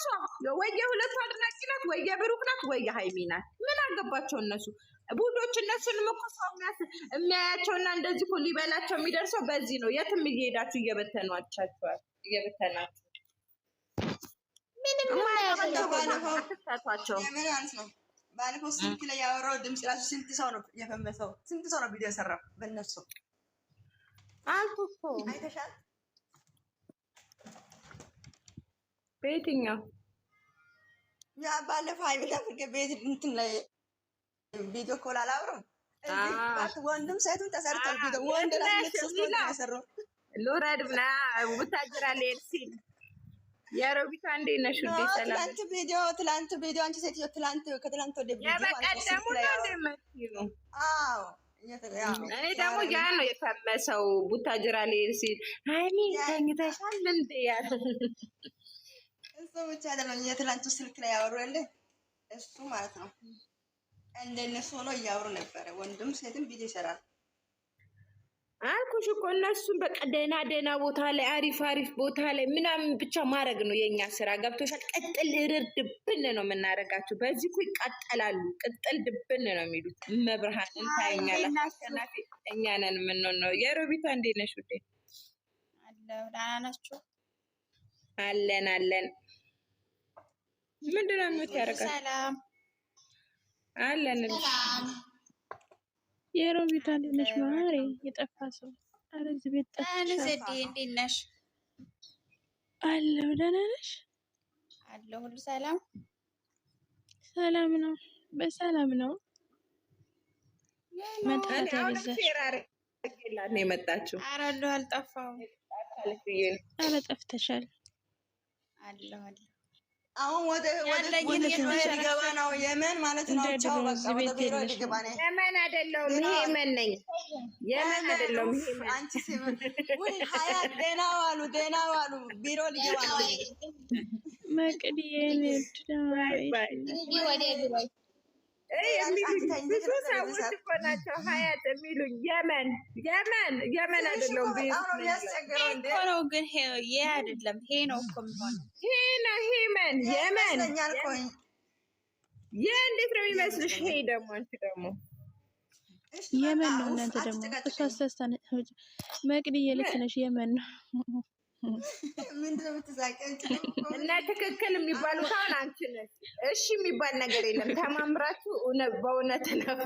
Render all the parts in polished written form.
ራሷ ወይ የሁለቱ አድናቂ ናት ወይ የብሩክ ናት ወይ የሃይሚ ናት። ምን አገባቸው እነሱ ቡዶች። እነሱንም እኮ ሰው የሚያያቸውና እንደዚህ እኮ ሊበላቸው የሚደርሰው በዚህ ነው። የትም እየሄዳችሁ እየበተኗቻችኋል። እየበተናችሁ ምንም ነው። ባለፈው ስልክ ላይ ያወራው ድምጽ ራሱ ስንት ሰው ነው የፈመሰው? ስንት ሰው ነው ቪዲዮ የሰራው በእነሱ አልኩ። አይተሻል? በየትኛው ያ ባለፈው አይብላ ፍርገ ቤት እንትን ላይ ቪዲዮ ኮል አላወራም። ወንድም ሴቱን ተሰርቷል። ቪዲዮ ወንድ ላይ ሶስት ነው የሰራው። ሎራድ ብላ ወታጀራ ለርሲል ያሮቢታ እንዴ ነሽ? እንዴ ሰላም። ትላንት ቪዲዮ አንቺ ሴትዮ ከትላንት ወደ ቪዲዮ ያበቀደሙ ነው። አዎ እኔ ደግሞ ያ ነው የፈመሰው። ቡታጅራ ለርሲል ሃይሚ ተኝተሻል እንዴ ያለ እሱ ብቻ አይደለም። የትላንቱ ስልክ ላይ ያወሩ ያለ እሱ ማለት ነው። እንደነሱ ሆኖ እያወሩ ነበረ። ወንድም ሴትም ቪዲዮ ይሰራል አልኩሽ እኮ። እነሱም በቃ ደህና ቦታ ላይ አሪፍ ቦታ ላይ ምናምን ብቻ ማድረግ ነው የኛ ስራ። ገብቶሻል? ቅጥል ድብን ነው የምናደርጋቸው። በዚህ እኮ ይቃጠላሉ። ቅጥል ድብን ነው የሚሉት። መብርሃንን ታየኛለሽ። አሸናፊ እኛ ነን የምንሆነው። የሮቢታ እንዴት ነሽ ውዴ? አለሁ። ደህና ናችሁ? አለን። ምንድን ነው የምታደርጋት? ሰላም አለን። የሮቢታ እንዴት ነሽ? ማሪ የጠፋ ሰው ኧረ እዚህ ቤት ጠፋሽ። እንዴት ነሽ? አለሁ። ደህና ነሽ? አለሁ። ሁሉ ሰላም ነው። በሰላም ነው። መጣት ያበዛሽ ነው የመጣችው። ኧረ አለሁ። አልጠፋሁም። ኧረ ጠፍተሻል። አለሁ። አሁን ወደ ሊገባ ነው። የመን ማለት ነው። ቻው በቃ ወደ ቢሮ ሊገባ ነው። የመን አይደለም የመን ነኝ። የመን አይደለም የመን። አንቺ ሲምን ወይ ሀያ ደህና ዋሉ ቢሮ ሊገባ ነው። መቅዲዬ ወደ ቢሮ ብዙ ሰዎች እኮ ናቸው ሀያት የሚሉኝ። የመን አይደለም ነው ግን ይሄ አይደለም። ይሄ ነው እኮ የሚሆነው። የመን ይህ እንዴት ነው የሚመስልሽ? ይሄ ደግሞ አንቺ ደግሞ የመን ነው። እናንተ ደግሞ እሱ አስተስታነ መቅዲዬ ልክ ነሽ። የመን ነው። ምንድነው የምትዛቀው? እና ትክክል የሚባሉት አሁን አንቺ ነሽ። እሺ የሚባል ነገር የለም። ተማምራችሁ በእውነት ነው።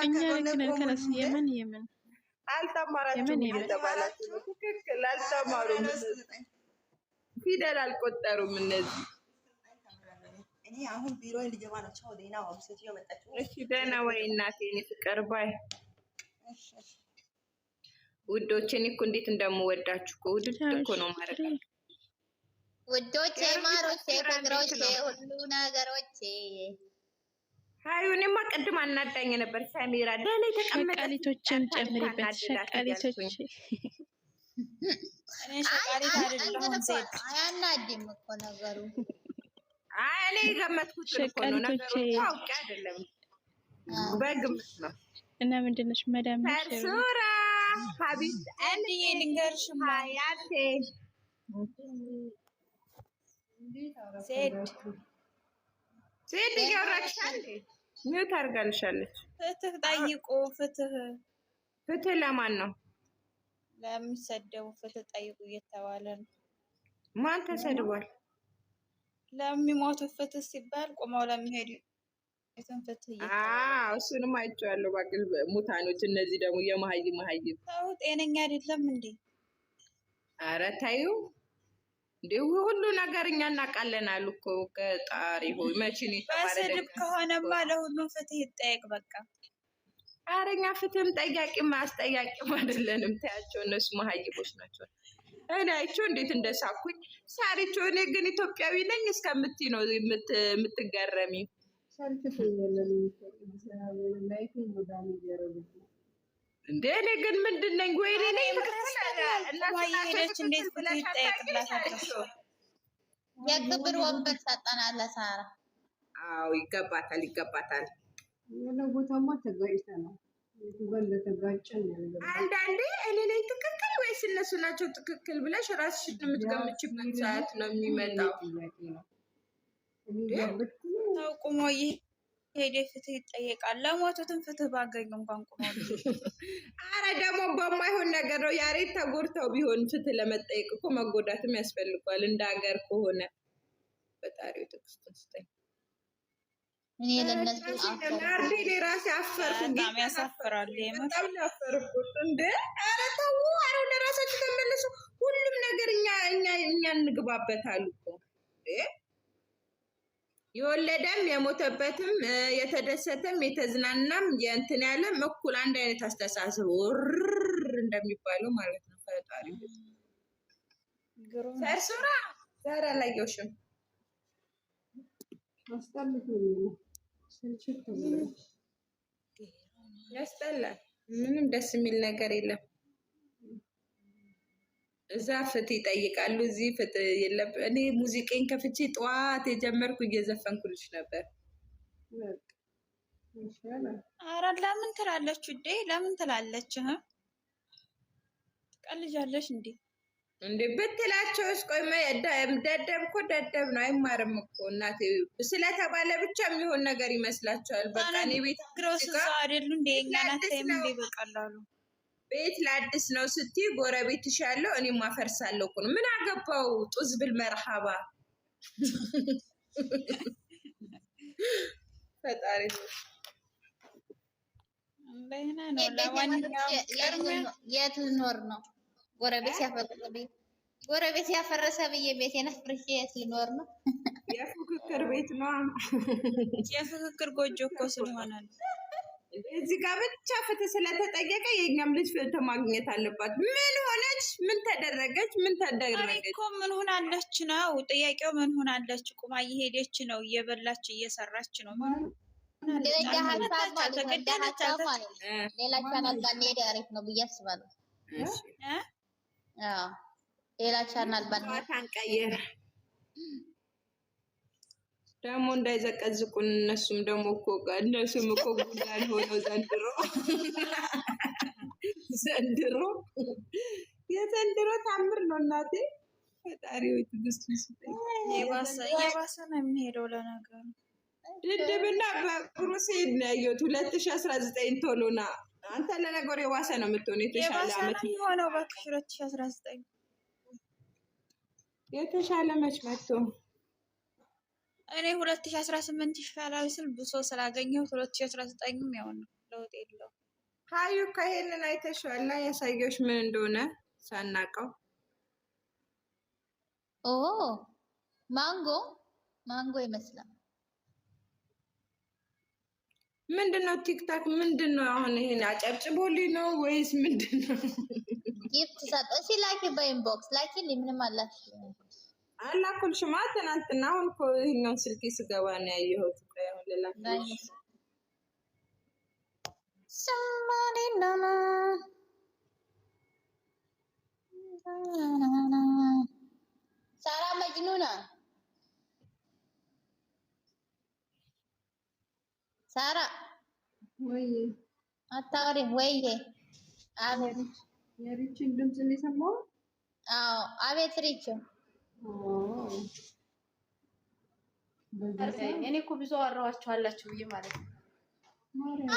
እኛ ልክ ነን። ከነስ የመን አልተማራችሁም እየተባላችሁ ነው። ትክክል አልተማሩም። ፊደል አልቆጠሩም እነዚህ። እኔ አሁን ቢሮ ሊገባ ነው። ቻው ደህና ዋሉ። ሴትዮ መጣች። እሺ ደህና ወይ እናቴ። እኔ ፍቅር ባይ ውዶቼ። እኔ እኮ እንዴት እንደምወዳችሁ እኮ ውድድ እኮ ነው ማለት ነው። ውዶቼ፣ ማሮቼ፣ ፍቅሮቼ፣ ሁሉ ነገሮቼ። እኔማ ቅድም አናዳኝ ነበር። ሰሚራ ደህና የተቀመጠ ሸቃሊቶችን ጨምሪበት። ሸቃሊቶች እኔ ሸቃሊት አይደለሁም። ሴት አያናድም እኮ ነገሩ። እኔ ገመትኩት እኮ ነው ነገሩ። አውቄ አይደለም በግምት ነው። እና ምንድን ነሽ መዳም? ሱራ ሀቢብ አንዴ ልንገርሽማ ያቴ ሴት እያወራች አንዴ ምን ታርጋልሻለች? ፍትህ ጠይቁ። ፍትህ ለማን ነው? ለሚሰደቡ ፍትህ ጠይቁ እየተባለ ነው። ማን ተሰድቧል? ለሚሞቱ ፍትህ ሲባል ቆመው ለሚሄዱ ፍትህ እሱንም አይቼዋለሁ። ባቅል ሙታኖች። እነዚህ ደግሞ የመሀይም ሰው ጤነኛ አይደለም እንዴ? ኧረ ተይው እንዴ! ሁሉ ነገር እኛ እናውቃለን አሉ እኮ። ከጣሪ ሆይ መቼ ነው የተባለ? በስድብ ከሆነማ ለሁሉም ፍትህ ይጠየቅ በቃ። ኧረ እኛ ፍትህም ጠያቂም አስጠያቂም አይደለንም። ታያቸው እነሱ መሀይሞች ናቸው። እኔ አይቼው እንዴት እንደሳኩኝ ሳሪቾ። እኔ ግን ኢትዮጵያዊ ነኝ እስከምትይ ነው የምትገረሚ። እንዴ እኔ ግን ምንድን ነኝ? ወይኔ ነኝ ሄደች። እንዴት ፍትህ ይጠየቅላታቸው? የክብር ወንበር ሰጠናል ለሳራ። አዎ ይገባታል። የሆነ ቦታማ ተጋጭተናል። እንደተጋጨን አንዳንዴ እኔ ነኝ ትክክል ወይስ ወይስ እነሱ ናቸው ትክክል ብለሽ ራስሽን የምትገምችበት ሰዓት ነው የሚመጣው? ሰው ቁሞ ሄደ ፍትህ ይጠየቃል። ለሞቱትም ፍትህ ባገኙ እንኳን ቁሞ አረ ደግሞ በማይሆን ነገር ነው። ያሬድ ተጎድተው ቢሆን ፍትህ ለመጠየቅ እኮ መጎዳትም ያስፈልጓል። እንደ ሀገር ከሆነ ፈጣሪው ትዕግስት ይስጠኝ። እኔ ለነሱ ናርዲ ራሴ አፈርኩ። በጣም ያሳፍራል። በጣም ያፈርኩት እንደ አረ ተው፣ አረ ለራሳችሁ ተመለሱ። ሁሉም ነገር እኛ እንግባበታል እኮ የወለደም የሞተበትም የተደሰተም የተዝናናም የእንትን ያለም እኩል አንድ አይነት አስተሳሰብ እንደሚባለው ማለት ነው። ፈጣሪ ሰርሱራ ዛሬ አላየሁሽም። ያስጠላል። ምንም ደስ የሚል ነገር የለም። እዛ ፍትህ ይጠይቃሉ፣ እዚህ ፍትህ የለም። እኔ ሙዚቃን ከፍቼ ጠዋት የጀመርኩ እየዘፈንኩልሽ ነበር። ኧረ ለምን ትላለች ውዴ? ለምን ትላለች? ትቀልጃለሽ እንዴ? እንዴ ብትላቸውስ? ቆይ ደደብ እኮ ደደብ ነው፣ አይማርም እኮ እናቴ። ስለተባለ ብቻ የሚሆን ነገር ይመስላቸዋል። በቃ እኔ ቤት ግሮስ አይደሉ እንዴ? እኛናተም እንዴ በቀላሉ ቤት ለአዲስ ነው ስትይ ጎረቤትሽ ያለው እኔም አፈርሳለሁ እኮ ነው። ምን አገባው? ጡዝ ብል መርሃባ ፈጣሪ እንደና ነው። ለማንኛውም የት ልኖር ነው? ጎረቤት ያፈረሰ ብዬ ቤቴን አፍርሼ የት ልኖር ነው? የፉክክር ቤት ነው። የፉክክር ጎጆ እኮ ስለሆነ ነው። እዚህ ጋር ብቻ ፍትህ ስለተጠየቀ የኛም ልጅ ፍትህ ማግኘት አለባት። ምን ሆነች? ምን ተደረገች? ምን ተደረገች እኮ ምን ሆናለች ነው ጥያቄው። ምን ሆናለች? ቁማ እየሄደች ነው፣ እየበላች እየሰራች ነው። ሌላ ቻናል ባንሄድ አሪፍ ነው ብዬ አስባለሁ። ሌላ ቻናል ባንቀይር ደግሞ እንዳይዘቀዝቁን። እነሱም እኮ ጉዳን ሆነው የዘንድሮ ታምር ነው እናቴ። ፈጣሪው ትዕግስት ይስጠኝ። የባሰ ነው የሚሄደው ለነገሩ። ድድብና በክሩሴድ ነው ያየሁት 2019 ቶሎና። አንተ ለነገሩ የባሰ ነው የምትሆነው። የተሻለ አመት የሆነው እባክሽ 2019 የተሻለ መች መጥቶ እኔ 2018 ይሻላል ስል ብሶ ስላገኘሁት 2019ም ያው ነው፣ ለውጥ የለውም። ሀዩ ከሄንን አይተሽዋልና ያሳየሽ ምን እንደሆነ ሳናቀው። ማንጎ ይመስላል። ምንድነው? ቲክታክ ምንድነው? አሁን ይሄን አጨብጭቦልኝ ነው ወይስ ምንድነው? ጊፍት ሰጠው ሲላኪ በኢንቦክስ ላኪ ምንም አላኩልሽማ ትናንትና። አሁን እኮ ይሄኛውን ስልኬ ስገባ ነው ያየሁት። አሁን ለላክልሽ ሳራ መጅኑና ሳራ ወይ አታወሪም ወይ? አቤት የሪችን ድምፅ ነው የሰማው። አዎ አቤት ሪች። እኔ እኮ ብዙ አወራኋቸዋላችሁ ብዬ ማለት ነው።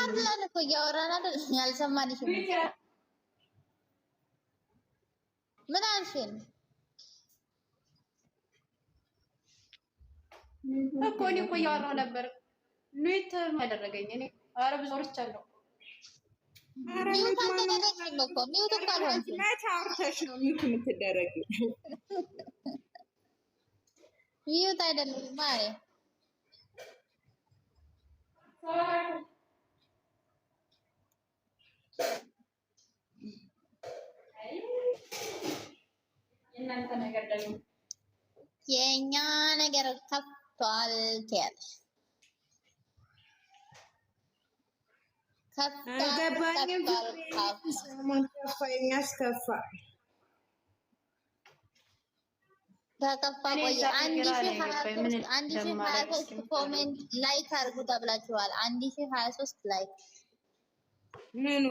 አብላን እኮ እያወራን አይደል? ያልሰማንሽም ምን አልሽኝ እኮ? እኔ እኮ እያወራሁ ነበር። ኑት ያደረገኝ እኔ ኧረ ብዙ ወርቻለሁ። ሚውት አልተደረግሽም እኮ ሚውት እኮ አልሆንሽም። መች አውርተሽ ነው ሚውት የምትደረጊው? ሚውት አይደለም ማሬ። የእናንተ ነገር ደግሞ የእኛ ነገር ከፍቷል ትያለሽ። አልገባኝም። ያስከፋ ተከፋ። ቆይ 1023 ኮሜንት ላይክ አድርጉ ተብላችኋል። 1023 ላይክ ምኑ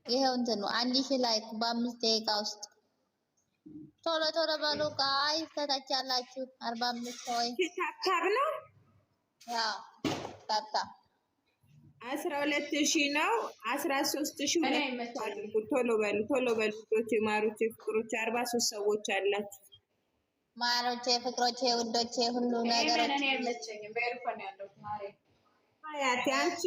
ይሄው እንትኑ 1000 ላይክ በ5 ደቂቃ ውስጥ ቶሎ ቶሎ በሉ ጋይ ተታች ያላችሁ 45 ሰው ታብታብ ነው። ያው ታታ 12000 ነው። 13000 አድርጉ። ቶሎ በሉ ፍቅሮቼ፣ ማሮቼ፣ ፍቅሮቼ 43 ሰዎች አላችሁ። ማሮቼ፣ ፍቅሮቼ፣ ውዶቼ ሁሉ ነገር እኔ አይመቸኝም። በኤርፎን ያለው ማሬ አያቴ አንቺ